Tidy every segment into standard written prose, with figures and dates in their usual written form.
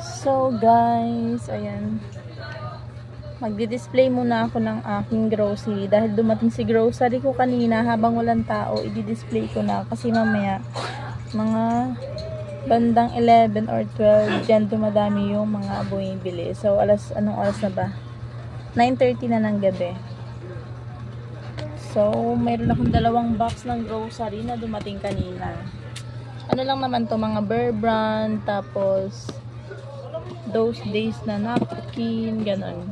So guys, ayan. Magdi-display muna ako ng aking grocery dahil dumating si grocery ko kanina habang walang tao. I-display ko na kasi mamaya mga bandang 11 or 12 dyan dumadami yung mga bumibili. So anong oras na ba? 9:30 na ng gabi. So mayroon akong dalawang box ng grocery na dumating kanina. Ano lang naman to, mga Bear Brand, tapos those days na napkin, ganon.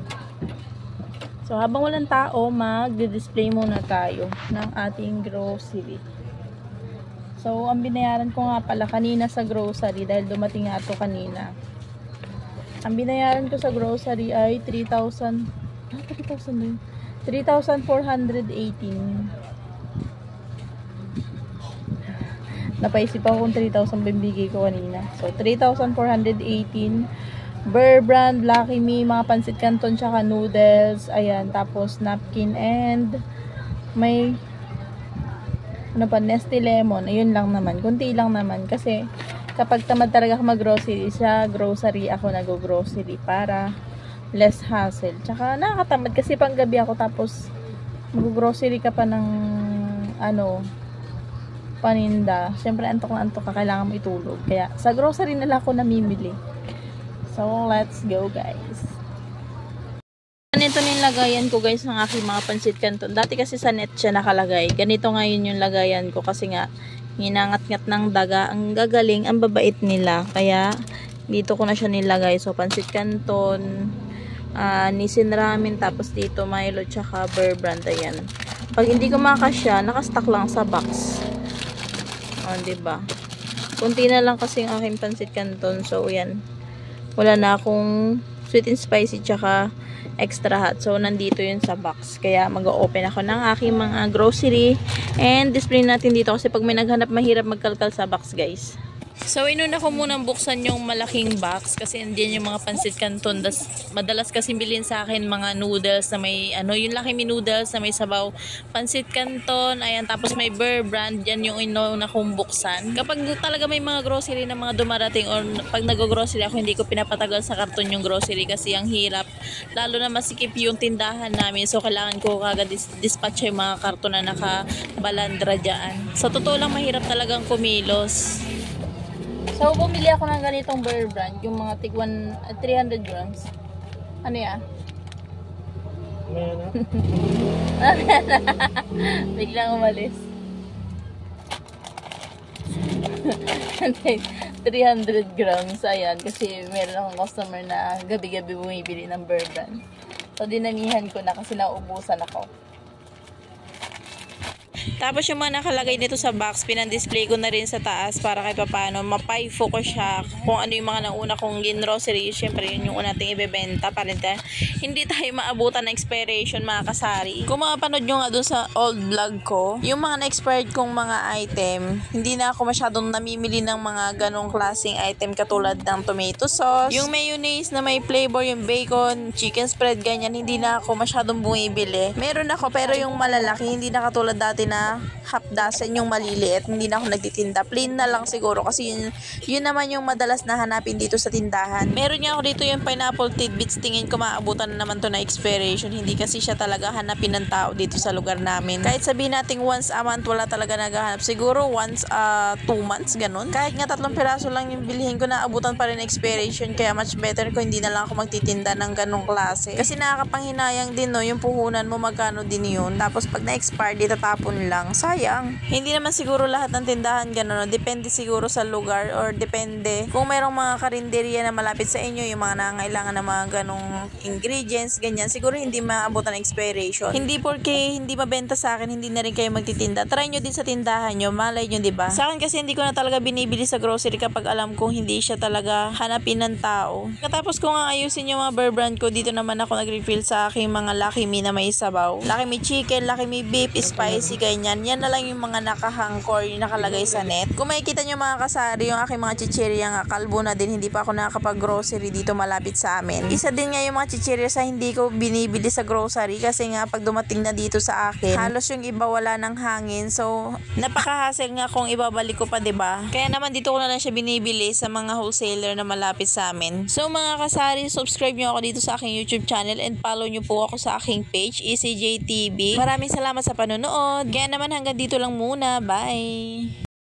So habang walang tao, magdi-display muna tayo ng ating grocery. So ang binayaran ko nga pala kanina sa grocery dahil dumating nga ito kanina. Ang binayaran ko sa grocery ay 3,418. Napaisip ako kung 3,000 bibigay ko kanina. So 3,418. Bear Brand, Lucky Me, mga pansit canton, tsaka noodles. Ayan, tapos napkin and may ano pa, Nestle Lemon. Ayun lang naman. Kunti lang naman. Kasi kapag tamad talaga ako mag-grocery, sa grocery ako nag-grocery para less hassle. Tsaka nakakatamad kasi pang gabi ako tapos mag-grocery ka pa ng ano, paninda. Siyempre antok na antok ka, kailangan mo itulog. Kaya sa grocery na lang ako namimili. So, let's go guys. Ganito nilagayan ko guys ng aking mga pansit canton. Dati kasi sa net siya nakalagay. Ganito ngayon yung lagayan ko kasi nga hinangat-ngat ng daga. Ang gagaling, ang babait nila. Kaya dito ko na siya nilagay. So, pansit canton, Nissin Ramen, tapos dito Milo, tsaka Bear Brand. Ayan. Pag hindi ko makasya, nakastock lang sa box. O, diba? Kunti na lang kasi ang aking pansit canton. So, yan. Wala na akong sweet and spicy tsaka extra hot. So, nandito yun sa box. Kaya mag-open ako ng aking mga grocery. And display natin dito kasi pag may naghanap, mahirap magkalkal sa box, guys. So, inuna ko munang buksan yung malaking box kasi nandiyan yung mga pansit canton. Madalas kasi bilhin sa akin mga noodles na may, yung Lucky Me noodles na may sabaw. Pansit canton, ayan, tapos may Bear Brand, yan yung inuna kong buksan. Kapag talaga may mga grocery na mga dumarating or pag nag-grocery ako, hindi ko pinapatagal sa karton yung grocery kasi ang hirap. Lalo na masikip yung tindahan namin. So, kailangan ko kagad dispatch yung mga karton na nakabalandra dyan. Sa totoo lang, mahirap talagang kumilos. So, bumili ako ng ganitong Bear Brand, yung mga 300 grams. Ano yan? Biglang umalis. 300 grams, ayan, kasi meron akong customer na gabi-gabi bumibili ng Bear Brand. So, dinamihan ko na kasi nauubusan ako. Tapos yung mga nakalagay nito sa box, pinang-display ko na rin sa taas para kahit paano mapay-focus siya kung ano yung mga nauna kong grocery. Siyempre yun yung una nating ibebenta para hindi tayo maabutan ng expiration, mga kasari. Kung makapanood nyo nga dun sa old vlog ko, yung mga na-expired kong mga item, hindi na ako masyadong namimili ng mga ganong klaseng item katulad ng tomato sauce, yung mayonnaise na may flavor, yung bacon, chicken spread, ganyan, hindi na ako masyadong bumibili. Meron ako pero yung malalaki, hindi na katulad dati na half dozen yung maliliit, hindi na ako nagtitinda. Plain na lang siguro kasi yun naman yung madalas na hanapin dito sa tindahan. Meron niya ako dito yung pineapple tidbits, tingin ko maabutan na naman to na expiration. Hindi kasi siya talaga hanapin ng tao dito sa lugar namin. Kahit sabihin natin once a month, wala talaga naghahanap. Siguro once 2 months, ganun. Kahit nga 3 piraso lang yung bilhin ko, naabutan pa rin expiration. Kaya much better ko hindi na lang ako magtitinda ng ganong klase. Kasi nakakapanghinayang din, no, yung puhunan mo magkano din yun. Tapos pag na-expire, di tatapon lang. Sayang. Hindi naman siguro lahat ng tindahan gano'n. Depende siguro sa lugar or depende kung mayroong mga karinderya na malapit sa inyo, yung mga nangangailangan ng mga ganong ingredients, ganyan. Siguro hindi maabutan ng expiration. Hindi porque hindi mabenta sa akin, hindi na rin kayo magtitinda. Try nyo din sa tindahan nyo. Malay nyo, diba? Sa akin kasi hindi ko na talaga binibili sa grocery kapag alam kong hindi siya talaga hanapin ng tao. Katapos ko nga ayusin yung mga Bear Brand ko, dito naman ako nag-refill sa aking mga Lucky Me na may sabaw. Lucky Me chicken, Lucky Me beef, spicy, ganyan. Yan na lang yung mga nakahangkor, yung nakalagay sa net. Kung makikita nyo mga kasari, yung aking mga chichirya nga, kalbo na din, hindi pa ako nakakapag-grocery dito malapit sa amin. Isa din nga yung mga chichirya sa hindi ko binibili sa grocery kasi nga pag dumating na dito sa akin, halos yung iba wala ng hangin. So, napaka-hassle nga kung ibabalik ko pa, 'di ba? Kaya naman dito ko na lang siya binibili sa mga wholesaler na malapit sa amin. So, mga kasari, subscribe nyo ako dito sa aking YouTube channel and follow nyo po ako sa aking page, ECJ TV. Maraming salamat sa panonood. Kaya naman hanggang dito lang muna. Bye!